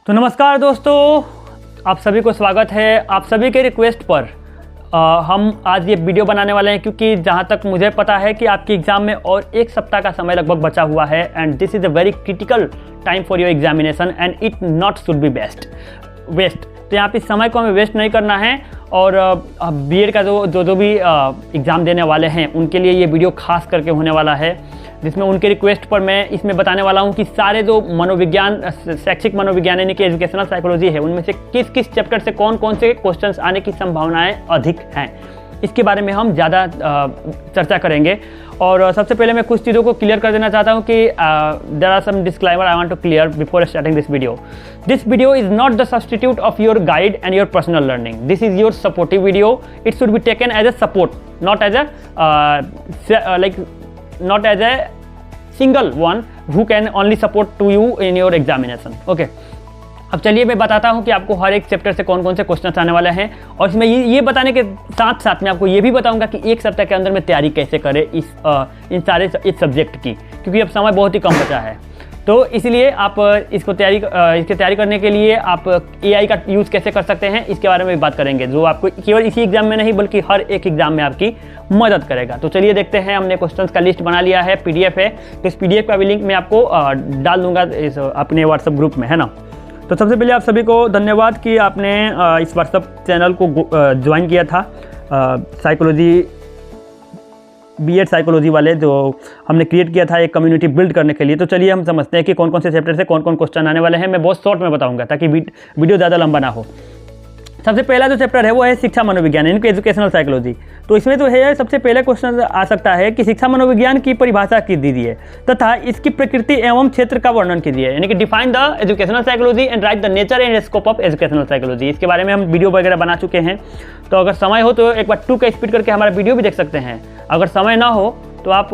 तो नमस्कार दोस्तों, आप सभी को स्वागत है। आप सभी के रिक्वेस्ट पर हम आज ये वीडियो बनाने वाले हैं, क्योंकि जहाँ तक मुझे पता है कि आपकी एग्ज़ाम में और एक सप्ताह का समय लगभग बचा हुआ है and this is a very critical time for your examination and it not should be waste. तो यहाँ पे समय को हमें वेस्ट नहीं करना है और बीएड का जो भी एग्ज़ाम देने वाले हैं उनके लिए ये वीडियो खास करके होने वाला है, जिसमें उनके रिक्वेस्ट पर मैं इसमें बताने वाला हूँ कि सारे जो मनोविज्ञान, शैक्षिक मनोविज्ञान यानी कि एजुकेशनल साइकोलॉजी है, उनमें से किस किस चैप्टर से कौन कौन से क्वेश्चंस आने की संभावनाएं अधिक हैं, इसके बारे में हम ज़्यादा चर्चा करेंगे। और सबसे पहले मैं कुछ चीज़ों को क्लियर कर देना चाहता हूँ कि there are some disclaimer I want to clear before starting this video. This video is not the substitute of your guide and your personal learning. This is your supportive video. It should be taken as a support, not as not as a single one who can only support to you in your examination. Okay. अब चलिए मैं बताता हूँ कि आपको हर एक chapter से कौन कौन से क्वेश्चंस आने वाले हैं, और इसमें ये बताने के साथ साथ मैं आपको ये भी बताऊंगा कि एक सप्ताह के अंदर में तैयारी कैसे करें इस सब्जेक्ट की, क्योंकि अब समय बहुत ही कम बचा है। तो इसलिए आप इसकी तैयारी करने के लिए आप AI का यूज़ कैसे कर सकते हैं, इसके बारे में भी बात करेंगे, जो आपको केवल इसी एग्जाम में नहीं बल्कि हर एक एग्जाम में आपकी मदद करेगा। तो चलिए देखते हैं। हमने क्वेश्चंस का लिस्ट बना लिया है, PDF है, तो इस PDF का भी लिंक मैं आपको डाल दूंगा इस अपने व्हाट्सएप ग्रुप में, है ना। तो सबसे पहले आप सभी को धन्यवाद कि आपने इस व्हाट्सएप चैनल को ज्वाइन किया था, साइकोलॉजी बीएड साइकोलॉजी वाले, जो हमने क्रिएट किया था एक कम्युनिटी बिल्ड करने के लिए। तो चलिए हम समझते हैं कि कौन कौन से चैप्टर से कौन कौन क्वेश्चन आने वाले हैं। मैं बहुत शॉर्ट में बताऊंगा ताकि वीडियो ज़्यादा लंबा ना हो। सबसे पहला जो चैप्टर है वो है शिक्षा मनोविज्ञान यानी कि एजुकेशनल साइकोलॉजी। तो इसमें जो है सबसे पहले क्वेश्चन आ सकता है कि शिक्षा मनोविज्ञान की परिभाषा की दीजिए तथा इसकी प्रकृति एवं क्षेत्र का वर्णन कीजिए, यानी कि define the educational psychology and right the nature and scope of educational psychology. इसके बारे में हम वीडियो वगैरह बना चुके हैं, तो अगर समय हो तो एक बार 2 का स्पीड करके हमारा वीडियो भी देख सकते हैं। अगर समय ना हो तो आप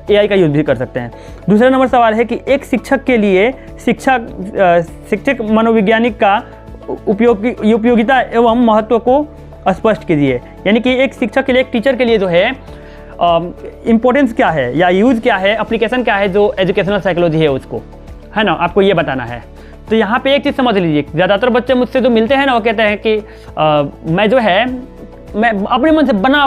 AI का यूज़ भी कर सकते हैं। दूसरा नंबर सवाल है कि एक शिक्षक के लिए शिक्षक मनोवैज्ञानिक का उपयोगिता एवं महत्व को स्पष्ट कीजिए, यानी कि एक शिक्षक के लिए, एक टीचर के लिए जो है इम्पोर्टेंस क्या है या यूज़ क्या है, एप्लीकेशन क्या है जो एजुकेशनल साइकोलॉजी है उसको, है ना, आपको ये बताना है। तो यहाँ पे एक चीज़ समझ लीजिए, ज़्यादातर बच्चे मुझसे जो मिलते हैं ना वो कहते हैं कि मैं अपने मन से बना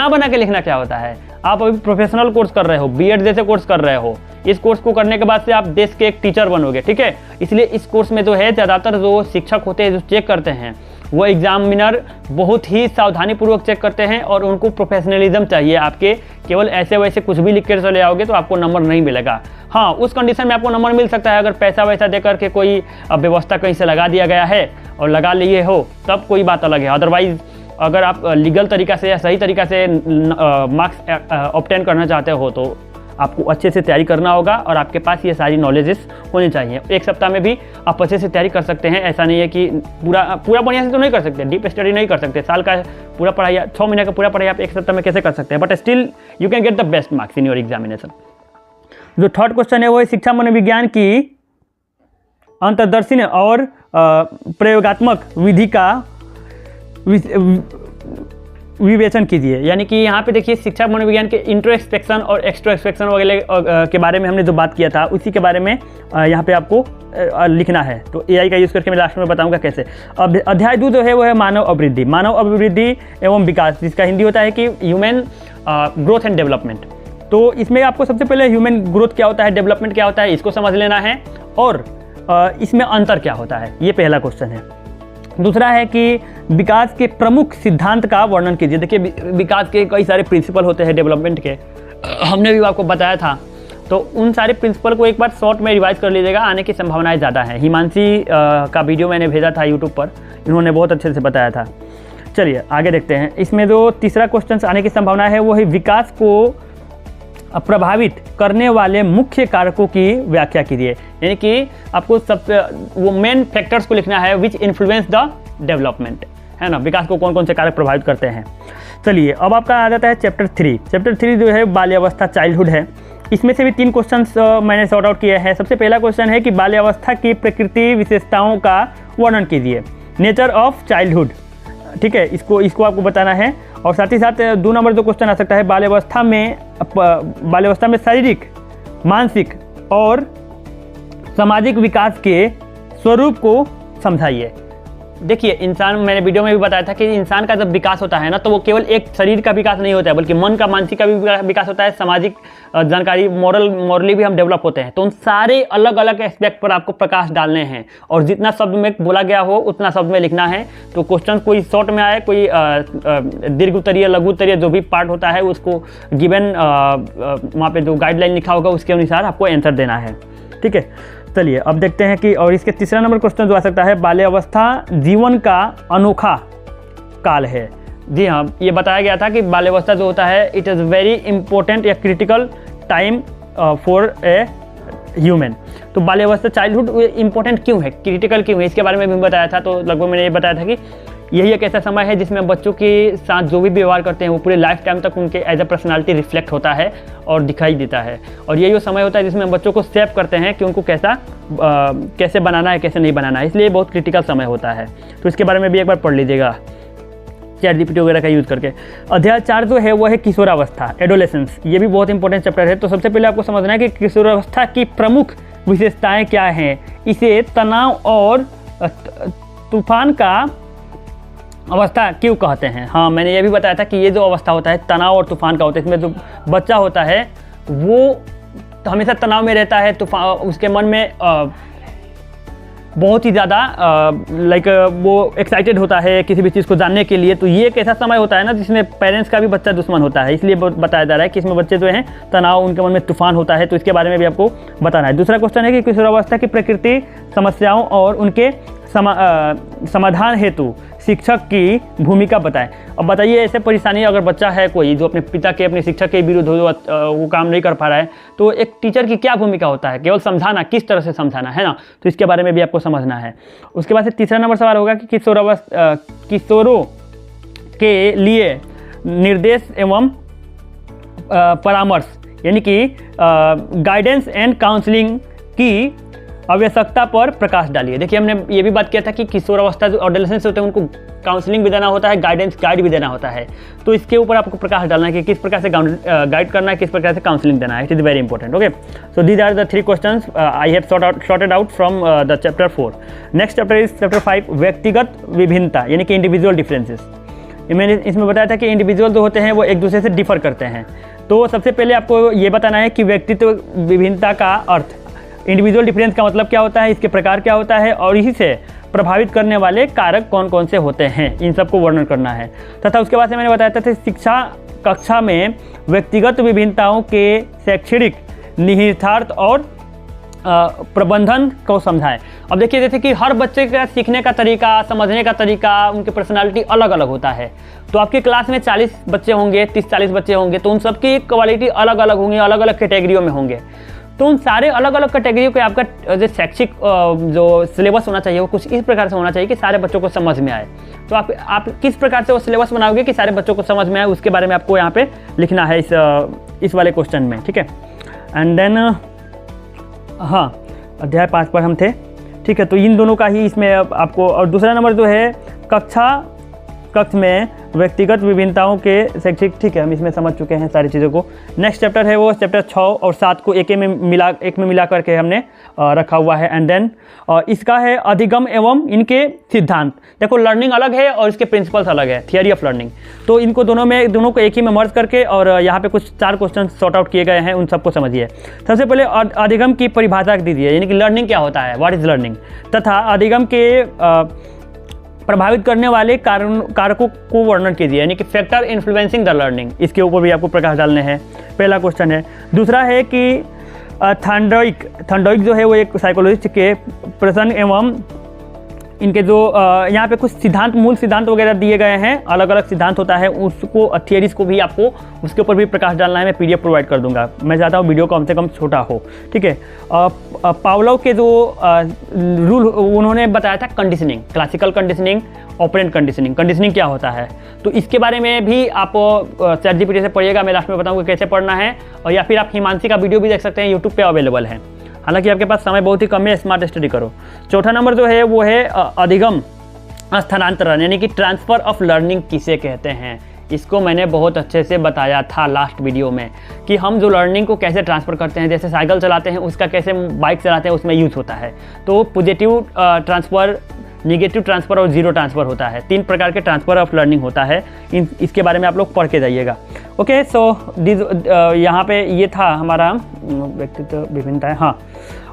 बना के लिखना क्या होता है। आप अभी प्रोफेशनल कोर्स कर रहे हो, बीएड जैसे कोर्स कर रहे हो, इस कोर्स को करने के बाद से आप देश के एक टीचर बनोगे, ठीक है। इसलिए इस कोर्स में जो है ज़्यादातर जो शिक्षक होते हैं जो चेक करते हैं वो एग्जामिनर बहुत ही सावधानी पूर्वक चेक करते हैं और उनको प्रोफेशनलिज्म चाहिए आपके। केवल ऐसे वैसे कुछ भी लिख कर चले आओगे तो आपको नंबर नहीं मिलेगा। हाँ, उस कंडीशन में आपको नंबर मिल सकता है अगर पैसा वैसा दे करके कोई व्यवस्था कहीं से लगा दिया गया है और लगा लिए हो, तब कोई बात अलग है। अदरवाइज अगर आप लीगल तरीका से या सही तरीका से मार्क्स ऑब्टेन करना चाहते हो तो आपको अच्छे से तैयारी करना होगा और आपके पास ये सारी नॉलेजेस होनी चाहिए। एक सप्ताह में भी आप अच्छे से तैयारी कर सकते हैं। ऐसा नहीं है कि पूरा बढ़िया से तो नहीं कर सकते, डीप स्टडी नहीं कर सकते। साल का पूरा पढ़ाई, 6 महीने का पूरा पढ़ाई आप एक सप्ताह में कैसे कर सकते हैं, but still you can get the best marks in your examination. जो थर्ड क्वेश्चन है वो है शिक्षा मनोविज्ञान की अंतर्दर्शी और प्रयोगात्मक विधि का विवेचन कीजिए, यानी कि यहाँ पे देखिए शिक्षा मनोविज्ञान के इंट्रोस्पेक्शन और एक्सट्रोस्पेक्शन वगैरह के बारे में हमने जो बात किया था उसी के बारे में यहाँ पे आपको लिखना है। तो AI का यूज़ करके मैं लास्ट में बताऊंगा कैसे। अब अध्याय 2 जो है वो है मानव अभिवृद्धि एवं विकास, जिसका हिंदी होता है कि ह्यूमन ग्रोथ एंड डेवलपमेंट। तो इसमें आपको सबसे पहले ह्यूमन ग्रोथ क्या होता है, डेवलपमेंट क्या होता है, इसको समझ लेना है और इसमें अंतर क्या होता है, ये पहला क्वेश्चन है। दूसरा है कि विकास के प्रमुख सिद्धांत का वर्णन कीजिए। देखिए विकास के कई सारे प्रिंसिपल होते हैं डेवलपमेंट के, हमने भी आपको बताया था, तो उन सारे प्रिंसिपल को एक बार शॉर्ट में रिवाइज कर लीजिएगा, आने की संभावनाएं ज़्यादा हैं। हिमांशी का वीडियो मैंने भेजा था यूट्यूब पर, इन्होंने बहुत अच्छे से बताया था। चलिए आगे देखते हैं। इसमें जो तीसरा क्वेश्चन आने की संभावना है वो है विकास को प्रभावित करने वाले मुख्य कारकों की व्याख्या कीजिए, यानी कि आपको सबसे वो मेन फैक्टर्स को लिखना है विच इन्फ्लुएंस द डेवलपमेंट, है ना, विकास को कौन कौन से कारक प्रभावित करते हैं। चलिए अब आपका आ जाता है चैप्टर 3। चैप्टर 3 जो है बाल्यावस्था, चाइल्डहुड है। इसमें से भी 3 क्वेश्चंस मैंने सॉर्ट आउट किए हैं। सबसे पहला क्वेश्चन है कि बाल्यावस्था की प्रकृति विशेषताओं का वर्णन कीजिए, नेचर ऑफ चाइल्डहुड, ठीक है, इसको आपको बताना है। और साथ ही साथ 2 नंबर जो क्वेश्चन आ सकता है, बाल्यावस्था में शारीरिक, मानसिक और सामाजिक विकास के स्वरूप को समझाइए। देखिए, इंसान, मैंने वीडियो में भी बताया था कि इंसान का जब विकास होता है ना, तो वो केवल एक शरीर का विकास नहीं होता है, बल्कि मन का, मानसिक का भी विकास होता है, सामाजिक जानकारी, मॉरली भी हम डेवलप होते हैं। तो उन सारे अलग अलग एस्पेक्ट पर आपको प्रकाश डालने हैं, और जितना शब्द में बोला गया हो उतना शब्द में लिखना है। तो क्वेश्चन कोई शॉर्ट में आए, कोई दीर्घ उत्तरीय, लघु उत्तरीय, जो भी पार्ट होता है उसको गिवन वहाँ पे जो गाइडलाइन लिखा होगा उसके अनुसार आपको आंसर देना है। ठीक है, चलिए अब देखते हैं कि, और इसके तीसरा नंबर क्वेश्चन जो आ सकता है, बाल्यावस्था जीवन का अनोखा काल है। जी हाँ, ये बताया गया था कि बाल्यावस्था जो होता है, इट इज़ वेरी इंपॉर्टेंट या critical time for a human. तो बाल्यावस्था, चाइल्डहुड इंपॉर्टेंट क्यों है, क्रिटिकल क्यों है, इसके बारे में भी बताया था। तो लगभग मैंने ये बताया था कि यही एक ऐसा समय है जिसमें बच्चों के साथ जो भी व्यवहार करते हैं वो पूरे लाइफ टाइम तक उनके एज ए पर्सनालिटी रिफ्लेक्ट होता है और दिखाई देता है। और यही वो समय होता है जिसमें बच्चों को सेव करते हैं कि उनको कैसे बनाना है, कैसे नहीं बनाना है, इसलिए बहुत क्रिटिकल समय होता है। तो इसके बारे में भी एक बार पढ़ लीजिएगा ChatGPT वगैरह का यूज़ करके। अध्याय 4 जो है वो है किशोरावस्था, एडोलेसेंस। ये भी बहुत इंपॉर्टेंट चैप्टर है। तो सबसे पहले आपको समझना है कि किशोरावस्था की प्रमुख विशेषताएँ क्या हैं, इसे तनाव और तूफान का अवस्था क्यों कहते हैं। हाँ, मैंने ये भी बताया था कि ये जो अवस्था होता है तनाव और तूफान का होता है, इसमें जो बच्चा होता है वो तो हमेशा तनाव में रहता है, तूफान उसके मन में बहुत ही ज़्यादा वो एक्साइटेड होता है किसी भी चीज़ को जानने के लिए। तो ये एक ऐसा समय होता है ना जिसमें पेरेंट्स का भी बच्चा दुश्मन होता है, इसलिए बताया जा रहा है कि इसमें बच्चे जो हैं तनाव, उनके मन में तूफान होता है। तो इसके बारे में भी आपको बताना है। दूसरा क्वेश्चन है कि किशोरावस्था की प्रकृति, समस्याओं और उनके समाधान हेतु शिक्षक की भूमिका बताएं। अब बताइए, ऐसे परेशानी अगर बच्चा है कोई जो अपने पिता के, अपने शिक्षक के विरुद्ध हो, वो काम नहीं कर पा रहा है, तो एक टीचर की क्या भूमिका होता है, केवल समझाना, किस तरह से समझाना है ना। तो इसके बारे में भी आपको समझना है। उसके बाद से तीसरा नंबर सवाल होगा कि किशोरों के लिए निर्देश एवं परामर्श, यानी कि गाइडेंस एंड काउंसलिंग की आवश्यकता पर प्रकाश डालिए। देखिए, हमने ये भी बात किया था कि किशोरावस्था जो एडोलेसेंस होते हैं उनको काउंसलिंग भी देना होता है, गाइड भी देना होता है। तो इसके ऊपर आपको प्रकाश डालना है कि किस प्रकार से गाइड करना है, किस प्रकार से काउंसलिंग देना है। It is very important. Okay, so these are the 3 questions I have sorted out from the chapter 4। Next chapter is chapter 5, व्यक्तिगत विभिन्नता, यानी कि इंडिविजुअल डिफरेंसेस। मैंने इसमें बताया था कि इंडिविजुअल जो होते हैं वो एक दूसरे से डिफर करते हैं। तो सबसे पहले आपको ये बताना है कि व्यक्तित्व विभिन्नता का अर्थ, इंडिविजुअल डिफरेंस का मतलब क्या होता है, इसके प्रकार क्या होता है, और इसी से प्रभावित करने वाले कारक कौन कौन से होते हैं, इन सबको वर्णन करना है। तथा उसके बाद से मैंने बताया था शिक्षा कक्षा में व्यक्तिगत विभिन्नताओं के शैक्षणिक निहितार्थ और प्रबंधन को समझाएं। अब देखिए, जैसे कि हर बच्चे का सीखने का तरीका, समझने का तरीका, उनकी पर्सनालिटी अलग अलग होता है। तो आपकी क्लास में 40 बच्चे होंगे, 30-40 बच्चे होंगे, तो उन सबकी क्वालिटी अलग अलग होंगी, अलग अलग कैटेगरियों में होंगे। तो उन सारे अलग अलग कैटेगरी को आपका जो शैक्षिक जो सिलेबस होना चाहिए वो कुछ इस प्रकार से होना चाहिए कि सारे बच्चों को समझ में आए। तो आप किस प्रकार से वो सिलेबस बनाओगे कि सारे बच्चों को समझ में आए, उसके बारे में आपको यहाँ पे लिखना है इस वाले क्वेश्चन में। ठीक है, एंड देन हाँ, अध्याय 5 पर हम थे। ठीक है, तो इन दोनों का ही इसमें आपको, और दूसरा नंबर जो है कक्ष में व्यक्तिगत विभिन्नताओं के शैक्षिक। ठीक है, हम इसमें समझ चुके हैं सारी चीज़ों को। नेक्स्ट चैप्टर है वो चैप्टर 6 और 7 को एक में मिला करके हमने रखा हुआ है। एंड देन इसका है अधिगम एवं इनके सिद्धांत। देखो, लर्निंग अलग है और इसके प्रिंसिपल्स अलग है, थियरी ऑफ लर्निंग। तो इनको दोनों को एक ही में मर्ज करके, और यहाँ पे कुछ 4 क्वेश्चन सॉर्ट आउट किए गए हैं, उन सबको समझिए। सबसे पहले अधिगम की परिभाषा दीजिए, यानी कि लर्निंग क्या होता है, व्हाट इज लर्निंग, तथा अधिगम के प्रभावित करने वाले कारकों को वर्णन कीजिए, यानी कि फैक्टर इन्फ्लुएंसिंग द लर्निंग। इसके ऊपर भी आपको प्रकाश डालने हैं, पहला क्वेश्चन है। दूसरा है कि थॉर्नडाइक जो है वो एक साइकोलॉजिस्ट के प्रश्न एवं इनके जो यहाँ पे कुछ सिद्धांत, मूल सिद्धांत वगैरह दिए गए हैं, अलग अलग सिद्धांत होता है, उसको थियरीज को भी आपको उसके ऊपर भी प्रकाश डालना है। मैं PDF प्रोवाइड कर दूंगा। मैं चाहता हूँ वीडियो कम से कम छोटा हो। ठीक है, पावलोव के जो रूल उन्होंने बताया था, conditioning, classical conditioning, operant conditioning. Conditioning क्या होता है, तो इसके बारे में भी आप ChatGPT से पढ़िएगा। मैं लास्ट में बताऊँगा कैसे पढ़ना है, और या फिर आप हिमांशी का वीडियो भी देख सकते हैं, यूट्यूब पे अवेलेबल है। हालांकि आपके पास समय बहुत ही कम है, स्मार्ट स्टडी करो। चौथा नंबर जो है वो है अधिगम स्थानांतरण, यानी कि ट्रांसफर ऑफ लर्निंग किसे कहते हैं, इसको मैंने बहुत अच्छे से बताया था लास्ट वीडियो में कि हम जो लर्निंग को कैसे ट्रांसफ़र करते हैं, जैसे साइकिल चलाते हैं उसका कैसे बाइक चलाते हैं उसमें यूज़ होता है। तो पॉजिटिव ट्रांसफ़र, निगेटिव ट्रांसफ़र और जीरो ट्रांसफ़र होता है। 3 प्रकार के ट्रांसफ़र ऑफ लर्निंग होता है। इसके बारे में आप लोग पढ़ के जाइएगा। ओके, सो यहाँ पे ये था हमारा व्यक्तित्व विभिन्नताएँ। हाँ,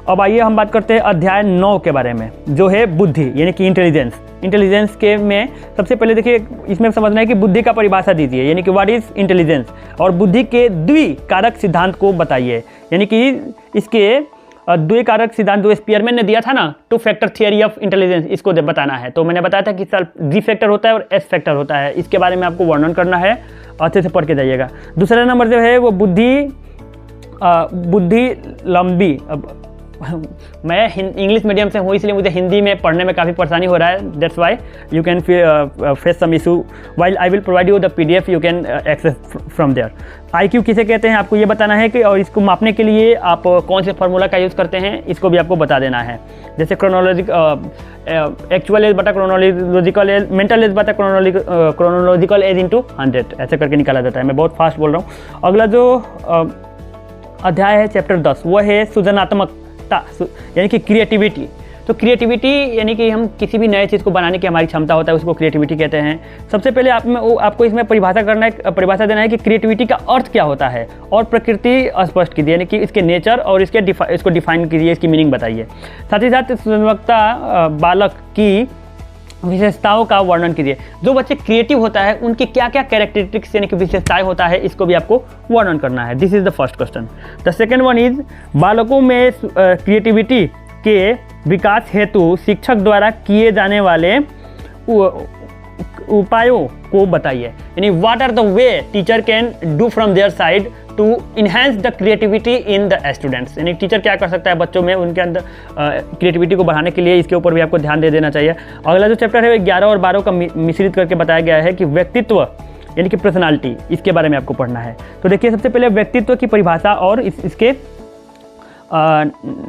अब आइए हम बात करते हैं अध्याय 9 के बारे में, जो है बुद्धि यानी कि इंटेलिजेंस। इंटेलिजेंस के में सबसे पहले देखिए, इसमें समझना है कि बुद्धि का परिभाषा दीजिए, यानी कि व्हाट इज़ इंटेलिजेंस, और बुद्धि के द्विकारक सिद्धांत को बताइए। यानी कि इसके द्विकारक सिद्धांत जो स्पीयरमैन ने दिया था ना, 2 फैक्टर थियरी ऑफ इंटेलिजेंस, इसको बताना है। तो मैंने बताया था कि सर जी फैक्टर होता है और एस फैक्टर होता है, इसके बारे में आपको वर्णन करना है, अच्छे से पढ़ के जाइएगा। दूसरा नंबर जो है वो बुद्धि लंबी। अब मैं इंग्लिश मीडियम से हूँ, इसलिए मुझे हिंदी में पढ़ने में काफ़ी परेशानी हो रहा है। That's why you can face some issue while I will provide you the PDF, you can access from there. IQ किसे कहते हैं आपको ये बताना है कि, और इसको मापने के लिए आप कौन से फार्मूला का यूज़ करते हैं इसको भी आपको बता देना है। जैसे एक्चुअल एज बटा क्रोनोलॉजिकल एज, मेंटल एज बटा क्रोनोलॉजिकल एज इंटू 100, ऐसे करके निकाला जाता है। मैं बहुत फास्ट बोल रहा हूँ। अगला जो अध्याय है चैप्टर 10, वो है सृजनात्मकता यानी कि क्रिएटिविटी। तो क्रिएटिविटी यानी कि हम किसी भी नए चीज़ को बनाने की हमारी क्षमता होता है, उसको क्रिएटिविटी कहते हैं। सबसे पहले आपको इसमें परिभाषा देना है कि क्रिएटिविटी का अर्थ क्या होता है, और प्रकृति स्पष्ट कीजिए, यानी कि इसके नेचर और इसको डिफाइन कीजिए, इसकी मीनिंग बताइए। साथ ही साथ सृजनात्मकता बालक की विशेषताओं का वर्णन कीजिए। जो बच्चे क्रिएटिव होता है उनकी क्या क्या कैरेक्टरिस्टिक्स यानी कि विशेषताएं होता है, इसको भी आपको वर्णन करना है। This is the first question. The second one is बालकों में क्रिएटिविटी के विकास हेतु शिक्षक द्वारा किए जाने वाले उपायों को बताइए। यानी what are the way teacher can do from their side to enhance the creativity in the students. यानी टीचर क्या कर सकता है बच्चों में, उनके अंदर क्रिएटिविटी को बढ़ाने के लिए, इसके ऊपर भी आपको ध्यान दे देना चाहिए। अगला जो चैप्टर है 11 और 12 का मिश्रित करके बताया गया है कि व्यक्तित्व यानी कि पर्सनालिटी, इसके बारे में आपको पढ़ना है। तो देखिए, सबसे पहले व्यक्तित्व की परिभाषा और इसके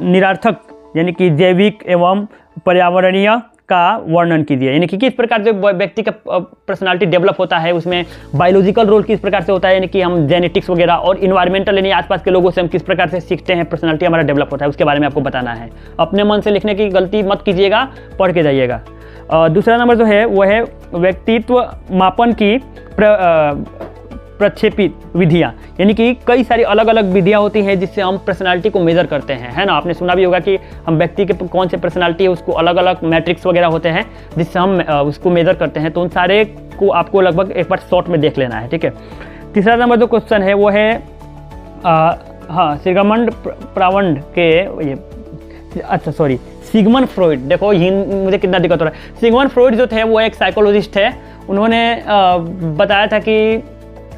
निरार्थक यानी कि जैविक एवं पर्यावरणीय का वर्णन कीजिए। यानी कि किस प्रकार से व्यक्ति का पर्सनालिटी डेवलप होता है, उसमें बायोलॉजिकल रोल किस प्रकार से होता है, यानी कि हम जेनेटिक्स वगैरह, और इन्वायरमेंटल यानी आसपास के लोगों से हम किस प्रकार से सीखते हैं, पर्सनालिटी हमारा डेवलप होता है, उसके बारे में आपको बताना है। अपने मन से लिखने की गलती मत कीजिएगा, पढ़ के जाइएगा। दूसरा नंबर जो है वो है व्यक्तित्व मापन की प्रक्षेपित विधियाँ। यानी कि कई सारी अलग अलग विधियाँ होती हैं जिससे हम पर्सनालिटी को मेजर करते हैं, है ना। आपने सुना भी होगा कि हम व्यक्ति के कौन से पर्सनालिटी है उसको अलग अलग मैट्रिक्स वगैरह होते हैं जिससे हम उसको मेजर करते हैं। तो उन सारे को आपको लगभग एक बार शॉर्ट में देख लेना है, ठीक है। तीसरा नंबर जो क्वेश्चन है वो है सिगमंड फ्रॉइड के सिगमंड फ्रॉइड। देखो मुझे कितना दिक्कत हो रहा है। सिगमंड फ्रॉइड जो थे वो एक साइकोलॉजिस्ट है। उन्होंने बताया था कि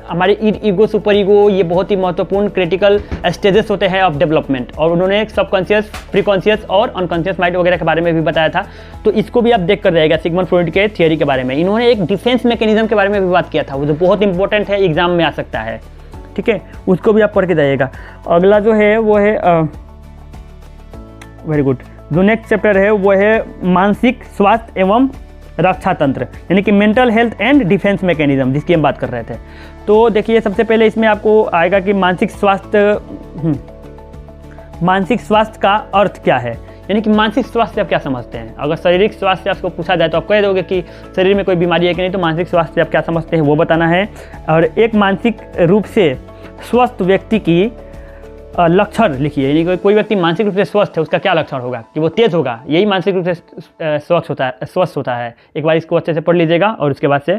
हमारे ईगो, सुपर ईगो, ये बहुत ही महत्वपूर्ण क्रिटिकल स्टेजेस होते हैं ऑफ डेवलपमेंट, और उन्होंने सबकॉन्शियस, प्रीकॉन्शियस और अनकॉन्शियस माइंड वगैरह के बारे में भी बताया था। तो इसको भी आप देख कर जाएगा सिगमंड फ्रॉइड के थियरी के बारे में। इन्होंने एक डिफेंस मैकेनिज्म के बारे में भी बात किया था, वो जो बहुत इंपॉर्टेंट है, एग्जाम में आ सकता है, ठीक है। उसको भी आप पढ़ के जाइएगा। अगला जो है वो है वेरी गुड, जो नेक्स्ट चैप्टर है वो है मानसिक स्वास्थ्य एवं रक्षा तंत्र, यानी कि mental health and defence mechanism, जिसकी हम बात कर रहे थे। तो देखिए, सबसे पहले इसमें आपको आएगा कि मानसिक स्वास्थ्य का अर्थ क्या है। यानी कि मानसिक स्वास्थ्य आप क्या समझते हैं। अगर शारीरिक स्वास्थ्य आपको पूछा जाए तो आप कह दोगे कि शरीर में कोई बीमारी है कि नहीं, तो मानसिक स्वास्थ्य आप क्या समझते हैं वो बताना है। और एक मानसिक रूप से स्वस्थ व्यक्ति की लक्षण लिखिए। यानी कोई व्यक्ति मानसिक रूप से स्वस्थ है, उसका क्या लक्षण होगा कि वो तेज होगा, यही मानसिक रूप से स्वस्थ होता है। एक बार इसको अच्छे से पढ़ लीजिएगा और उसके बाद से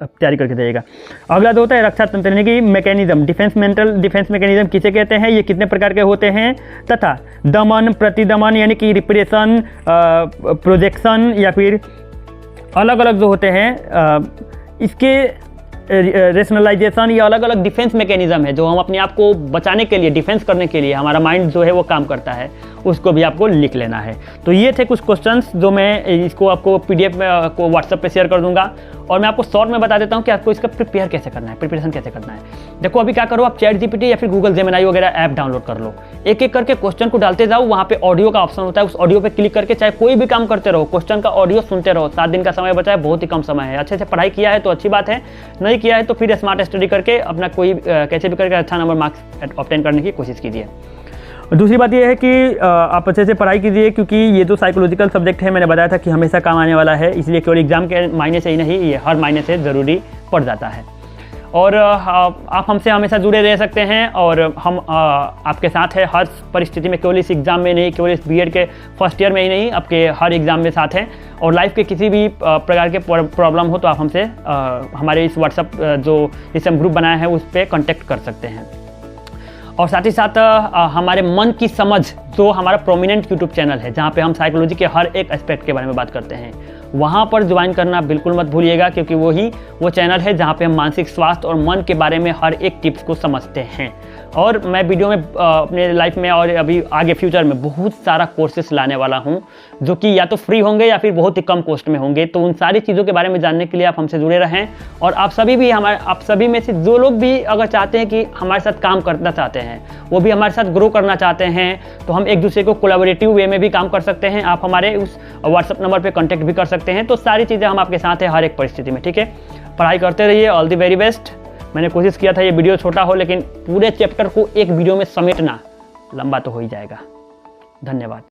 तैयारी करके जाइएगा। अगला जो होता है रक्षा तंत्र, यानी कि मैकेनिज्म, मेंटल डिफेंस मैकेनिज्म किसे कहते हैं, ये कितने प्रकार के होते हैं, तथा दमन, प्रतिदमन यानी कि रिप्रेशन, प्रोजेक्शन, या फिर अलग अलग जो होते हैं इसके रेशनलाइजेशन, ये अलग अलग डिफेंस मैकेनिज्म है जो हम अपने आप को बचाने के लिए, डिफेंस करने के लिए हमारा माइंड जो है वो काम करता है। उसको भी आपको लिख लेना है। तो ये थे कुछ क्वेश्चंस जो मैं इसको आपको PDF में को व्हाट्सएप पे शेयर कर दूंगा, और मैं आपको शॉर्ट में बता देता हूँ कि आपको इसका प्रिपेयर कैसे करना है, प्रिपरेशन कैसे करना है। देखो अभी क्या करो, आप ChatGPT या फिर Google Gemini वगैरह ऐप डाउनलोड कर लो, एक एक करके क्वेश्चन को डालते जाओ, वहाँ पे ऑडियो का ऑप्शन होता है, उस ऑडियो पे क्लिक करके चाहे कोई भी काम करते रहो, क्वेश्चन का ऑडियो सुनते रहो। 7 दिन का समय बचा है, बहुत ही कम समय है। अच्छे से पढ़ाई किया है तो अच्छी बात है, नहीं किया है तो फिर स्मार्ट स्टडी करके अपना कोई कैसे भी करके अच्छा नंबर मार्क्स ऑब्टेन करने की कोशिश कीजिए। दूसरी बात यह है कि आप अच्छे से पढ़ाई कीजिए, क्योंकि ये जो साइकोलॉजिकल सब्जेक्ट है मैंने बताया था कि हमेशा काम आने वाला है, इसलिए केवल एग्जाम के मायने से ही नहीं, ये हर मायने से ज़रूरी पड़ जाता है। और आप हमसे हमेशा जुड़े रह सकते हैं, और हम आपके साथ हैं हर परिस्थिति में, केवल इस एग्ज़ाम में नहीं, केवल इस B.Ed के फर्स्ट ईयर में ही नहीं, आपके हर एग्ज़ाम में साथ हैं। और लाइफ के किसी भी प्रकार के प्रॉब्लम हो तो आप हमसे हमारे इस व्हाट्सएप जो इस हम ग्रुप बनाया है उस पर कॉन्टेक्ट कर सकते हैं। और साथ ही साथ हमारे मन की समझ जो हमारा प्रोमिनेंट यूट्यूब चैनल है, जहाँ पे हम साइकोलॉजी के हर एक एस्पेक्ट के बारे में बात करते हैं, वहाँ पर ज्वाइन करना बिल्कुल मत भूलिएगा, क्योंकि वो चैनल है जहाँ पे हम मानसिक स्वास्थ्य और मन के बारे में हर एक टिप्स को समझते हैं। और मैं वीडियो में अपने लाइफ में और अभी आगे फ्यूचर में बहुत सारा कोर्सेस लाने वाला हूँ, जो कि या तो फ्री होंगे या फिर बहुत ही कम कॉस्ट में होंगे। तो उन सारी चीज़ों के बारे में जानने के लिए आप हमसे जुड़े रहें। और आप सभी में से जो लोग भी अगर चाहते हैं कि हमारे साथ काम करना चाहते हैं, वो भी हमारे साथ ग्रो करना चाहते हैं, तो हम एक दूसरे को कोलैबोरेटिव वे में भी काम कर सकते हैं। आप हमारे उस व्हाट्सएप नंबर पर कॉन्टैक्ट भी कर सकते हैं। तो सारी चीज़ें हम आपके साथ हैं हर एक परिस्थिति में, ठीक है। पढ़ाई करते रहिए, ऑल द वेरी बेस्ट। मैंने कोशिश किया था ये वीडियो छोटा हो, लेकिन पूरे चैप्टर को एक वीडियो में समेटना लंबा तो हो ही जाएगा। धन्यवाद।